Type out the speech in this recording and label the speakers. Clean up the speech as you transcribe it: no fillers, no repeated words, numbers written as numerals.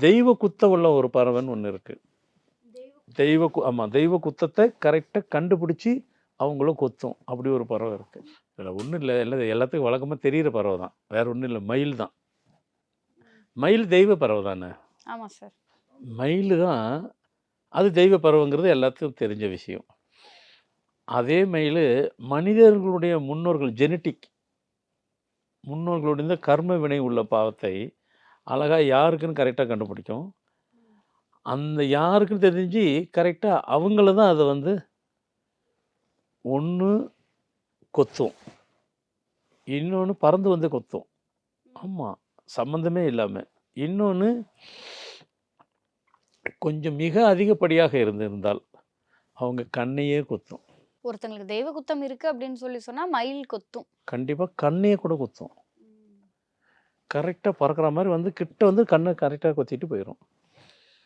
Speaker 1: தெய்வ குத்த உள்ள ஒரு பறவைன்னு ஒண்ணு இருக்கு. ஆமா. தெய்வ குத்தத்த கரெக்ட்டா கண்டுபிடிச்சு அவங்களும் கொத்தும். அப்படி ஒரு பறவை இருக்கு. இதுல ஒண்ணும் இல்ல. எல்லாத்துக்கும் வழக்கமா தெரியிற பறவை தான். வேற ஒண்ணும் இல்ல. மயில் தான். மயில் தெய்வ பறவை தானே!
Speaker 2: ஆமா சார்.
Speaker 1: மயிலு தான் அது தெய்வ பறவைங்கிறது எல்லாத்துக்கும் தெரிஞ்ச விஷயம். அதே மயிலு மனிதர்களுடைய முன்னோர்கள் முன்னோர்களுடைய இந்த கர்ம வினை உள்ள பாவத்தை அழகா யாருக்குன்னு கரெக்ட்டா கண்டுபிடிக்கும். அந்த யாருக்குன்னு தெரிஞ்சு கரெக்ட்டா அவங்கள தான் அத வந்து ஒண்ணு கொத்தும். இன்னொன்னு பறந்து வந்து கொத்தும். ஆமா. சம்மந்தமே இல்லாம. இன்னொன்னு கொஞ்சம் மிக அதிகப்படியாக இருந்திருந்தால், அவங்க கண்ணையே குத்தும்.
Speaker 2: ஒருத்தங்களுக்கு தெய்வ குத்தம் இருக்கு அப்படின்னு சொல்லி சொன்னா, மயில் கொத்தும்.
Speaker 1: கண்டிப்பா கண்ணையே கூட குத்தும். கரெக்ட்டா பறக்கிற மாரி வந்து கிட்ட வந்து கண்ண கரெக்ட்டா கொத்திட்டு போயிரும்.